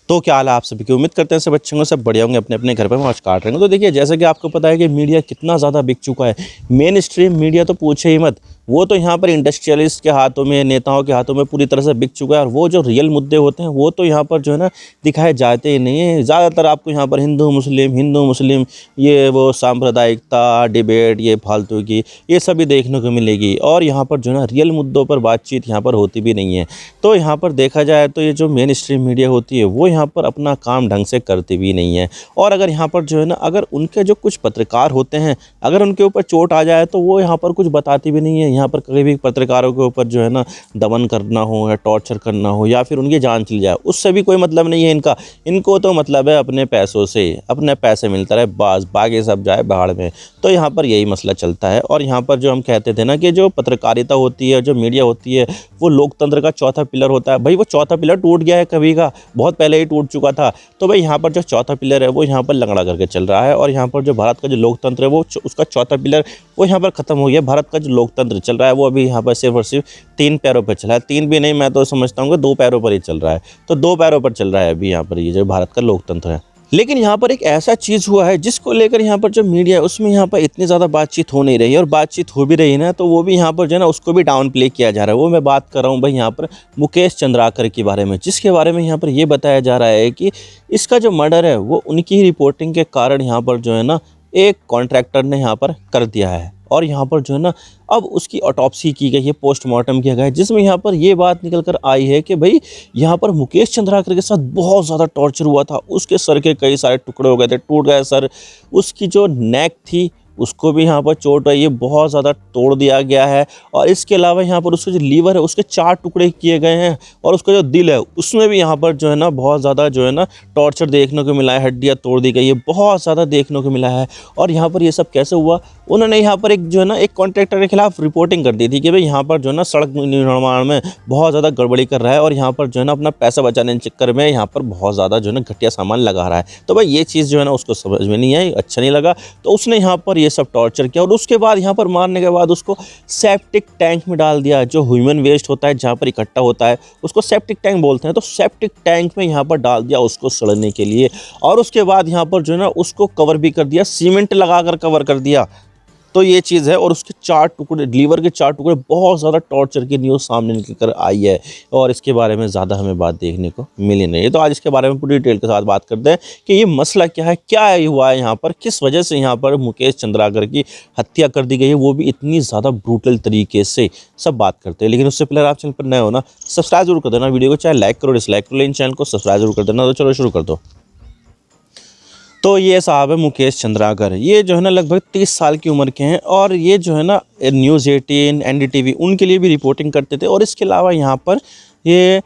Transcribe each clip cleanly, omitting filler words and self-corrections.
तो क्या हाल है आप सभी की। उम्मीद करते हैं सब अच्छे होंगे, सब बढ़िया होंगे, अपने अपने घर पर मौज काट रहे हैं। तो देखिए, जैसे कि आपको पता है कि मीडिया कितना ज़्यादा बिक चुका है। मेन स्ट्रीम मीडिया तो पूछे ही मत, वो तो यहाँ पर इंडस्ट्रियलिस्ट के हाथों में, नेताओं के हाथों में पूरी तरह से बिक चुका है। और वो जो रियल मुद्दे होते हैं वो तो यहाँ पर जो है ना दिखाए जाते ही नहीं है। ज़्यादातर आपको यहाँ पर हिंदू मुस्लिम ये वो सांप्रदायिकता डिबेट, ये फालतू की ये सभी देखने को मिलेगी। और यहाँ पर जो है ना रियल मुद्दों पर बातचीत यहाँ पर होती भी नहीं है। तो यहाँ पर देखा जाए तो ये जो मेन स्ट्रीम मीडिया होती है वो यहाँ पर अपना काम ढंग से करती भी नहीं है। और अगर यहाँ पर जो है ना, अगर उनके जो कुछ पत्रकार होते हैं, अगर उनके ऊपर चोट आ जाए तो वो यहाँ पर कुछ बताती भी नहीं है। यहाँ पर कभी भी पत्रकारों के ऊपर जो है ना दमन करना हो या टॉर्चर करना हो या फिर उनकी जान चली जाए, उससे भी कोई मतलब नहीं है इनका। इनको तो मतलब है अपने पैसों से, अपने पैसे मिलता रहे, बस बाकी सब जाए बाहर में। तो यहाँ पर यही मसला चलता है। और यहाँ पर जो हम कहते थे ना कि जो पत्रकारिता होती है, जो मीडिया होती है, वो लोकतंत्र का चौथा पिलर होता है। भाई वो चौथा पिलर टूट गया है कभी का, बहुत पहले ही टूट चुका था। तो भाई यहाँ पर जो चौथा पिलर है वो यहाँ पर लंगड़ा करके चल रहा है। और यहाँ पर जो भारत का जो लोकतंत्र है वो उसका चौथा पिलर वो यहाँ पर ख़त्म हो गया। भारत का जो लोकतंत्र चल रहा है वो अभी यहाँ पर सिर्फ और सिर्फ 3 पैरों पर चला है। 3 भी नहीं, मैं तो समझता हूँ कि 2 पैरों पर ही चल रहा है। तो 2 पैरों पर चल रहा है अभी यहाँ पर ये जो भारत का लोकतंत्र है। लेकिन यहाँ पर एक ऐसा चीज़ हुआ है जिसको लेकर यहाँ पर जो मीडिया है उसमें यहाँ पर इतनी ज़्यादा बातचीत हो नहीं रही है। और बातचीत हो भी रही है ना तो वो भी यहाँ पर जो है ना उसको भी डाउन प्ले किया जा रहा है। वो मैं बात कर रहा हूँ भाई यहाँ पर मुकेश चंद्राकर के बारे में, जिसके बारे में यहाँ पर ये बताया जा रहा है कि इसका जो मर्डर है वो उनकी ही रिपोर्टिंग के कारण यहाँ पर जो है ना एक कॉन्ट्रैक्टर ने यहाँ पर कर दिया है। और यहाँ पर जो है ना अब उसकी ऑटोप्सी की गई है, पोस्टमार्टम किया गया है, जिसमें यहाँ पर ये बात निकल कर आई है कि भाई यहाँ पर मुकेश चंद्राकर के साथ बहुत ज़्यादा टॉर्चर हुआ था। उसके सर के कई सारे टुकड़े हो गए थे, टूट गए सर। उसकी जो नेक थी उसको भी यहाँ पर चोट आई है, बहुत ज़्यादा तोड़ दिया गया है। और इसके अलावा यहाँ पर उसका जो लीवर है उसके 4 टुकड़े किए गए हैं। और उसका जो दिल है उसमें भी यहाँ पर जो है ना बहुत ज़्यादा जो है ना टॉर्चर देखने को मिला है, हड्डियाँ तोड़ दी गई है, बहुत ज़्यादा देखने को मिला है। और यहाँ पर ये सब कैसे हुआ, उन्होंने यहाँ पर एक जो है ना एक कॉन्ट्रैक्टर के खिलाफ रिपोर्टिंग कर दी थी कि भाई यहाँ पर जो है ना सड़क निर्माण में बहुत ज़्यादा गड़बड़ी कर रहा है और यहाँ पर जो है ना अपना पैसा बचाने के चक्कर में यहाँ पर बहुत ज़्यादा जो है ना घटिया सामान लगा रहा है। तो भाई ये चीज़ जो है ना उसको समझ में नहीं आई, अच्छा नहीं लगा। तो उसने यहाँ पर ये सब टॉर्चर किया और उसके बाद यहाँ पर मारने के बाद उसको सेप्टिक टैंक में डाल दिया। जो ह्यूमन वेस्ट होता है जहाँ पर इकट्ठा होता है उसको सेप्टिक टैंक बोलते हैं। तो सेप्टिक टैंक में यहाँ पर डाल दिया उसको सड़ने के लिए। और उसके बाद यहाँ पर जो है ना उसको कवर भी कर दिया, सीमेंट लगाकर कवर कर दिया। तो ये चीज़ है। और उसके 4 टुकड़े, लीवर के 4 टुकड़े, बहुत ज़्यादा टॉर्चर की न्यूज़ सामने निकल कर आई है। और इसके बारे में ज़्यादा हमें बात देखने को मिली नहीं है। तो आज इसके बारे में पूरी डिटेल के साथ बात करते हैं कि ये मसला क्या है, क्या हुआ है यहाँ पर, किस वजह से यहाँ पर मुकेश चंद्राकर की हत्या कर दी गई है, वो भी इतनी ज़्यादा ब्रूटल तरीके से, सब बात करते हैं। लेकिन उससे पहले आप चैनल पर नए हो ना, सब्सक्राइब जरूर कर देना वीडियो को, चाहे लाइक करो डिसलाइक करो, लेकिन चैनल को सब्सक्राइब जरूर कर देना। तो चलो शुरू कर दो। तो ये साहब है मुकेश चंद्राकर। ये जो है ना लगभग 30 साल की उम्र के हैं। और ये जो है ना न्यूज़ 18 NDTV उनके लिए भी रिपोर्टिंग करते थे। और इसके अलावा यहाँ पर ये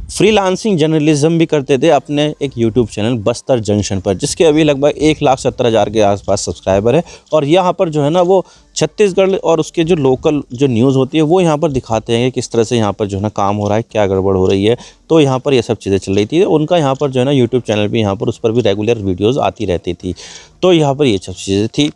फ्रीलांसिंग जर्नलिज्म भी करते थे अपने एक यूट्यूब चैनल बस्तर जंक्शन पर, जिसके अभी लगभग 1,70,000 के आसपास सब्सक्राइबर है। और यहाँ पर जो है ना वो छत्तीसगढ़ और उसके जो लोकल जो न्यूज़ होती है वो यहाँ पर दिखाते हैं कि किस तरह से यहाँ पर जो है ना काम हो रहा है, क्या गड़बड़ हो रही है। तो यहाँ पर ये सब चीज़ें चल रही थी। उनका यहाँ पर जो है ना यूट्यूब चैनल भी यहाँ पर उस पर भी रेगुलर वीडियोज़ आती रहती थी। तो यहाँ पर ये सब चीज़ें थी।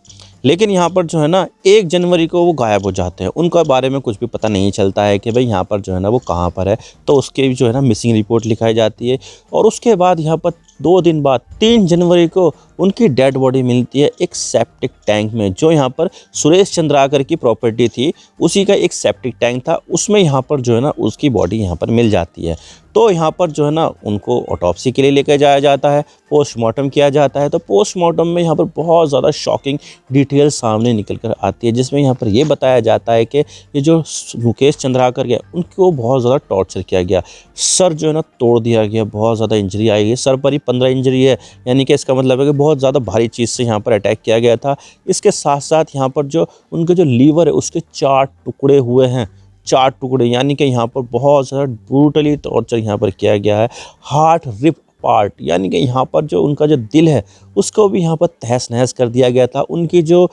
लेकिन यहाँ पर जो है ना 1 जनवरी को वो गायब हो जाते हैं। उनका बारे में कुछ भी पता नहीं चलता है कि भाई यहाँ पर जो है ना वो कहाँ पर है। तो उसके जो है ना मिसिंग रिपोर्ट लिखाई जाती है। और उसके बाद यहाँ पर 2 दिन बाद 3 जनवरी को उनकी डेड बॉडी मिलती है एक सेप्टिक टैंक में, जो यहाँ पर सुरेश चंद्राकर की प्रॉपर्टी थी, उसी का एक सेप्टिक टैंक था। उसमें यहाँ पर जो है ना उसकी बॉडी यहाँ पर मिल जाती है। तो यहाँ पर जो है ना उनको ऑटोप्सी के लिए लेकर जाया जाता है, पोस्टमार्टम किया जाता है। तो पोस्टमार्टम में यहाँ पर बहुत ज़्यादा शॉकिंग डिटेल सामने निकल कर आती है, जिसमें यहाँ पर ये बताया जाता है कि ये जो मुकेश चंद्राकर गया उनको बहुत ज़्यादा टॉर्चर किया गया। सर जो है ना तोड़ दिया गया, बहुत ज़्यादा इंजरी आई है, सर पर ही 15 इंजरी है। यानी कि इसका मतलब है कि बहुत ज़्यादा भारी चीज़ से यहाँ पर अटैक किया गया था। इसके साथ साथ यहाँ पर जो उनके जो लीवर है उसके 4 टुकड़े हुए हैं, 4 टुकड़े। यानी कि यहाँ पर बहुत ज़्यादा ब्रूटली टॉर्चर यहाँ पर किया गया है। हार्ट रिप पार्ट, यानी कि यहाँ पर जो उनका जो दिल है उसको भी यहाँ पर तहस नहस कर दिया गया था। उनकी जो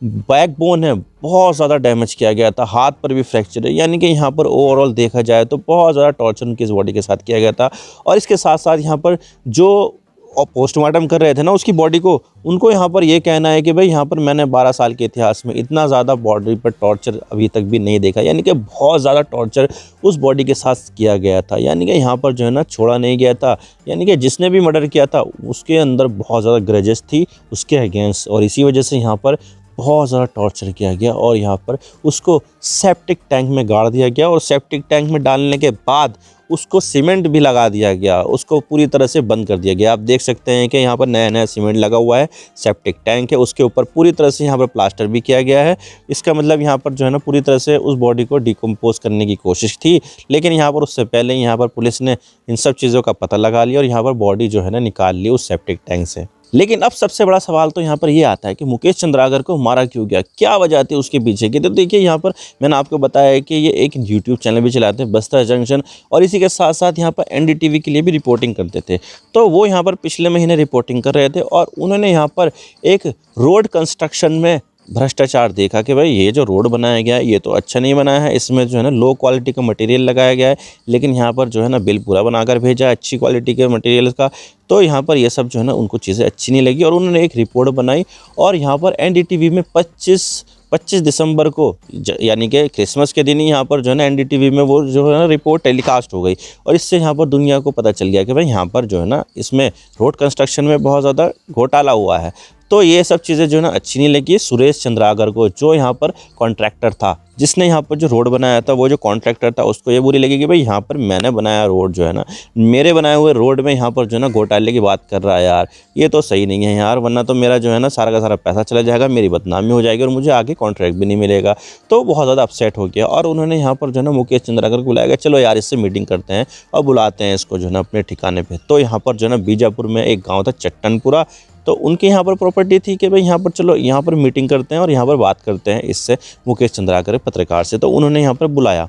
बैकबोन है बहुत ज़्यादा डैमेज किया गया था, हाथ पर भी फ्रैक्चर है। यानी कि यहाँ पर ओवरऑल देखा जाए तो बहुत ज़्यादा टॉर्चर उनकी इस बॉडी के साथ किया गया था। और इसके साथ साथ यहाँ पर जो और पोस्टमार्टम कर रहे थे ना उसकी बॉडी को, उनको यहाँ पर ये कहना है कि भाई यहाँ पर मैंने 12 साल के इतिहास में इतना ज़्यादा बॉडी पर टॉर्चर अभी तक भी नहीं देखा, यानी कि बहुत ज़्यादा टॉर्चर उस बॉडी के साथ किया गया था, यानी कि यहाँ पर जो है ना छोड़ा नहीं गया था, यानी कि जिसने भी मर्डर किया था उसके अंदर बहुत ज़्यादा ग्रजेस थी उसके अगेंस्ट, और इसी वजह से यहाँ पर बहुत ज़्यादा टॉर्चर किया गया और यहाँ पर उसको सेप्टिक टैंक में गाड़ दिया गया, और सेप्टिक टैंक में डालने के बाद उसको सीमेंट भी लगा दिया गया, उसको पूरी तरह से बंद कर दिया गया। आप देख सकते हैं कि यहाँ पर नया नया सीमेंट लगा हुआ है, सेप्टिक टैंक है, उसके ऊपर पूरी तरह से यहाँ पर प्लास्टर भी किया गया है। इसका मतलब यहाँ पर जो है ना पूरी तरह से उस बॉडी को डिकम्पोज करने की कोशिश थी, लेकिन यहाँ पर उससे पहले यहाँ पर पुलिस ने इन सब चीज़ों का पता लगा लिया और यहाँ पर बॉडी जो है ना निकाल ली उस सेप्टिक टैंक से। लेकिन अब सबसे बड़ा सवाल तो यहाँ पर ये आता है कि मुकेश चंद्राकर को मारा क्यों गया, क्या वजह थी उसके पीछे की। तो देखिए यहाँ पर मैंने आपको बताया है कि ये एक यूट्यूब चैनल भी चलाते हैं बस्तर जंक्शन, और इसी के साथ साथ यहाँ पर एनडीटीवी के लिए भी रिपोर्टिंग करते थे। तो वो यहाँ पर पिछले महीने रिपोर्टिंग कर रहे थे और उन्होंने यहाँ पर एक रोड कंस्ट्रक्शन में भ्रष्टाचार देखा कि भाई ये जो रोड बनाया गया है ये तो अच्छा नहीं बनाया है, इसमें जो है ना लो क्वालिटी का मटेरियल लगाया गया है, लेकिन यहाँ पर जो है ना बिल पूरा बनाकर भेजा है अच्छी क्वालिटी के मटेरियल का। तो यहाँ पर ये सब जो है ना उनको चीज़ें अच्छी नहीं लगी और उन्होंने एक रिपोर्ट बनाई, और यहाँ पर एनडीटीवी में 25 दिसंबर को यानी कि क्रिसमस के दिन ही यहाँ पर जो है ना एनडीटीवी में वो जो है ना रिपोर्ट टेलीकास्ट हो गई, और इससे यहाँ पर दुनिया को पता चल गया कि भाई यहाँ पर जो है ना इसमें रोड कंस्ट्रक्शन में बहुत ज़्यादा घोटाला हुआ है। तो ये सब चीज़ें जो है ना अच्छी नहीं लगी सुरेश चंद्राकर को, जो यहाँ पर कॉन्ट्रैक्टर था जिसने यहाँ पर जो रोड बनाया था, वो जो कॉन्ट्रैक्टर था उसको ये बुरी लगी कि भाई यहाँ पर मैंने बनाया रोड जो है ना, मेरे बनाए हुए रोड में यहाँ पर जो है ना घोटाले की बात कर रहा है यार, ये तो सही नहीं है यार, वरना तो मेरा जो है ना सारा का सारा पैसा चला जाएगा, मेरी बदनामी हो जाएगी और मुझे आगे कॉन्ट्रैक्ट भी नहीं मिलेगा। तो बहुत ज़्यादा अपसेट हो गया और उन्होंने यहाँ पर जो है ना मुकेश चंद्राकर को बुलाया गया, चलो यार इससे मीटिंग करते हैं और बुलाते हैं इसको जो है ना अपने ठिकाने पर। तो यहाँ पर जो है ना बीजापुर में एक गाँव था चट्टनपुरा, तो उनके यहाँ पर प्रॉपर्टी थी कि भाई यहाँ पर चलो यहाँ पर मीटिंग करते हैं और यहाँ पर बात करते हैं इससे मुकेश चंद्राकर पत्रकार से। तो उन्होंने यहाँ पर बुलाया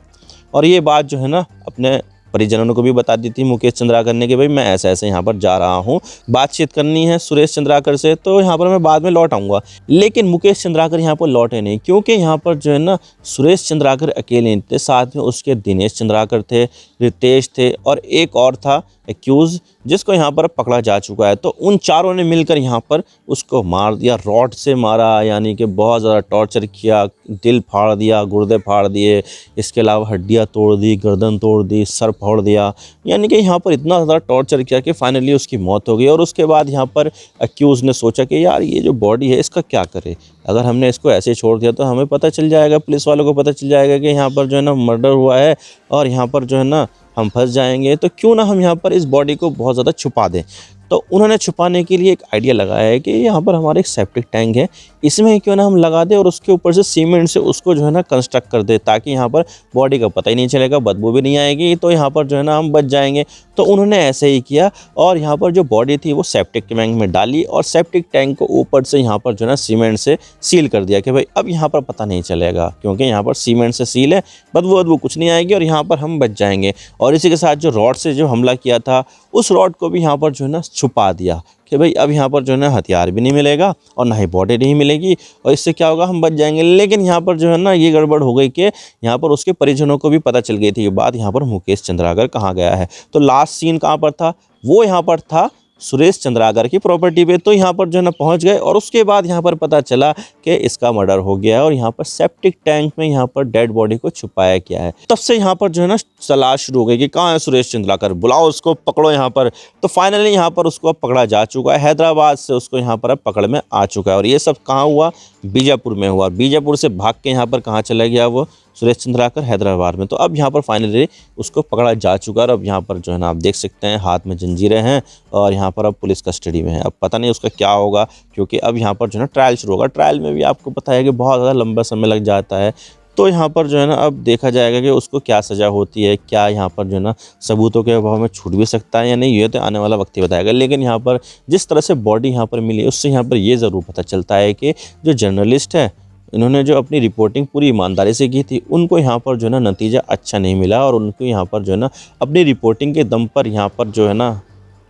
और ये बात जो है ना अपने परिजनों को भी बता दी थी मुकेश चंद्राकर ने कि भाई मैं ऐसे ऐसे यहाँ पर जा रहा हूँ, बातचीत करनी है सुरेश चंद्राकर से, तो यहाँ पर मैं बाद में लौट आऊँगा। लेकिन मुकेश चंद्राकर यहाँ पर लौटे नहीं, क्योंकि यहाँ पर जो है ना सुरेश चंद्राकर अकेले नहीं थे, साथ में उसके दिनेश चंद्राकर थे, रितेश थे और एक और था एक्यूज जिसको यहाँ पर पकड़ा जा चुका है। तो उन चारों ने मिलकर यहाँ पर उसको मार दिया, रॉड से मारा, यानी कि बहुत ज़्यादा टॉर्चर किया, दिल फाड़ दिया, गुर्दे फाड़ दिए, इसके अलावा हड्डियाँ तोड़ दी, गर्दन तोड़ दी, सर फोड़ दिया, यानी कि यहाँ पर इतना ज़्यादा टॉर्चर किया कि फाइनली उसकी मौत हो गई। और उसके बाद यहाँ पर एक्यूज़ ने सोचा कि यार ये जो बॉडी है इसका क्या करे, अगर हमने इसको ऐसे छोड़ दिया तो हमें पता चल जाएगा, पुलिस वालों को पता चल जाएगा कि यहाँ पर जो है ना मर्डर हुआ है और यहाँ पर जो है ना हम फंस जाएंगे, तो क्यों ना हम यहाँ पर इस बॉडी को बहुत ज़्यादा छुपा दें। तो उन्होंने छुपाने के लिए एक आइडिया लगाया है कि यहाँ पर हमारा एक सेप्टिक टैंक है, इसमें क्यों ना हम लगा दें और उसके ऊपर से सीमेंट से उसको जो है ना कंस्ट्रक्ट कर दे, ताकि यहाँ पर बॉडी का पता ही नहीं चलेगा, बदबू भी नहीं आएगी, तो यहाँ पर जो है ना हम बच जाएंगे। तो उन्होंने ऐसे ही किया और यहाँ पर जो बॉडी थी वो सेप्टिक टैंक में डाली और सेप्टिक टैंक को ऊपर से यहाँ पर जो है ना सीमेंट से सील कर दिया कि भाई अब यहाँ पर पता नहीं चलेगा, क्योंकि यहाँ पर सीमेंट से सील है, बदबू कुछ नहीं आएगी और यहाँ पर हम बच जाएंगे। और इसी के साथ जो रॉड से जो हमला किया था उस रॉड को भी यहाँ पर जो है ना छुपा दिया कि भाई अब यहाँ पर जो है ना हथियार भी नहीं मिलेगा और ना ही बॉडी नहीं मिलेगी, और इससे क्या होगा हम बच जाएंगे। लेकिन यहाँ पर जो है ना ये गड़बड़ हो गई कि यहाँ पर उसके परिजनों को भी पता चल गई थी कि बात यहाँ पर मुकेश चंद्राकर कहाँ गया है। तो लास्ट सीन कहाँ पर था, वो यहाँ पर था सुरेश चंद्राकर की प्रॉपर्टी पे। तो यहाँ पर जो है ना पहुँच गए और उसके बाद यहाँ पर पता चला कि इसका मर्डर हो गया है और यहाँ पर सेप्टिक टैंक में यहाँ पर डेड बॉडी को छुपाया गया है। तब से यहाँ पर जो है ना तलाश शुरू हो गई कि कहाँ है सुरेश चंद्राकर, बुलाओ उसको, पकड़ो यहाँ पर। तो फाइनली यहाँ पर उसको पकड़ा जा चुका है, हैदराबाद से उसको यहाँ पर अब पकड़ में आ चुका है। और ये सब कहाँ हुआ, बीजापुर में हुआ। बीजापुर से भाग के यहाँ पर कहाँ चला गया वो सुरेश चंद्राकर, हैदराबाद में। तो अब यहाँ पर फाइनली उसको पकड़ा जा चुका है और अब यहाँ पर जो है ना आप देख सकते हैं हाथ में जंजीरें हैं और यहाँ पर अब पुलिस कस्टडी में है। अब पता नहीं उसका क्या होगा, क्योंकि अब यहाँ पर जो है ना ट्रायल शुरू होगा। ट्रायल में भी आपको पता है कि बहुत ज़्यादा लंबा समय लग जाता है। तो यहाँ पर जो है ना अब देखा जाएगा कि उसको क्या सज़ा होती है, क्या यहाँ पर जो है ना सबूतों के अभाव में छूट भी सकता है या नहीं, ये तो आने वाला वक्त ही बताएगा। लेकिन यहाँ पर जिस तरह से बॉडी यहाँ पर मिली उससे यहाँ पर ये ज़रूर पता चलता है कि जो जर्नलिस्ट है इन्होंने जो अपनी रिपोर्टिंग पूरी ईमानदारी से की थी, उनको यहाँ पर जो है ना नतीजा अच्छा नहीं मिला और उनको यहाँ पर जो है ना अपनी रिपोर्टिंग के दम पर यहाँ पर जो है ना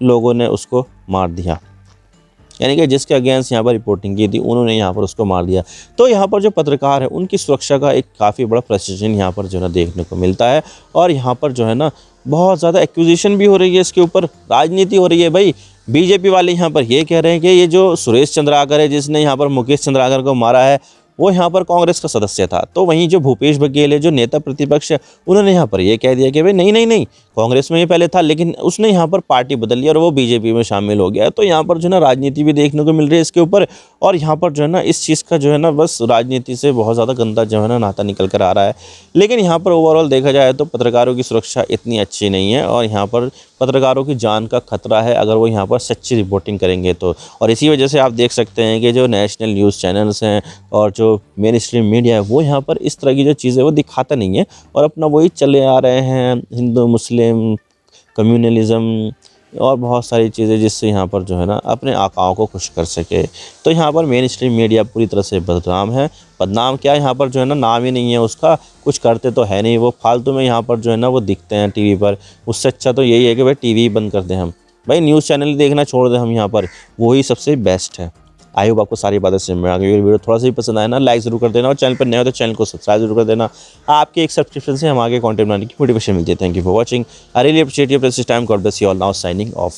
लोगों ने उसको मार दिया, यानी कि जिसके अगेंस्ट यहाँ पर रिपोर्टिंग की थी उन्होंने यहाँ पर उसको मार दिया। तो यहाँ पर जो पत्रकार है उनकी सुरक्षा का एक काफ़ी बड़ा प्रेसिजन यहाँ पर जो है ना देखने को मिलता है। और यहाँ पर जो है ना बहुत ज़्यादा एक्विजिशन भी हो रही है, इसके ऊपर राजनीति हो रही है। भाई बीजेपी वाले यहाँ पर ये कह रहे हैं कि ये जो सुरेश चंद्राकर है जिसने यहाँ पर मुकेश चंद्राकर को मारा है वो यहाँ पर कांग्रेस का सदस्य था। तो वहीं जो भूपेश बघेल है जो नेता प्रतिपक्ष है उन्होंने यहाँ पर ये कह दिया कि भाई नहीं नहीं नहीं, कांग्रेस में ये पहले था लेकिन उसने यहाँ पर पार्टी बदल ली और वो बीजेपी में शामिल हो गया। तो यहाँ पर जो है ना राजनीति भी देखने को मिल रही है इसके ऊपर, और यहाँ पर जो है ना इस चीज़ का जो है ना बस राजनीति से बहुत ज़्यादा गंदा जो है ना नाता निकल कर आ रहा है। लेकिन यहाँ पर ओवरऑल देखा जाए तो पत्रकारों की सुरक्षा इतनी अच्छी नहीं है और यहाँ पर पत्रकारों की जान का खतरा है अगर वो यहाँ पर सच्ची रिपोर्टिंग करेंगे तो। और इसी वजह से आप देख सकते हैं कि जो नेशनल न्यूज़ चैनल्स हैं और जो मेन स्ट्रीम मीडिया है वो यहाँ पर इस तरह की जो चीज़ें वो दिखाता नहीं है और अपना वही चले आ रहे हैं हिंदू मुस्लिम कम्युनलिज्म और बहुत सारी चीज़ें जिससे यहाँ पर जो है ना अपने आकाओं को खुश कर सके। तो यहाँ पर मेन स्ट्रीम मीडिया पूरी तरह से बदनाम है। बदनाम क्या, यहाँ पर जो है ना नाम ही नहीं है उसका, कुछ करते तो है नहीं, वो फालतू में यहाँ पर जो है ना वो दिखते हैं टीवी पर। उससे अच्छा तो यही है कि भाई टीवी ही बंद कर दें हम, भाई न्यूज़ चैनल देखना छोड़ दें हम, यहाँ पर वही सबसे बेस्ट है। आई होप आपको सारी बातें समझ में आ गई। वीडियो थोड़ा सा ही पसंद आया ना लाइक ज़रूर कर देना और चैनल पर नए हो तो चैनल को सब्सक्राइब जरूर कर देना। आपके एक सब्सक्रिप्शन से हम आगे कंटेंट बनाने की मोटिवेशन मिलती है। Thank you for watching, I really appreciate your precious time. God bless you all. Now signing off.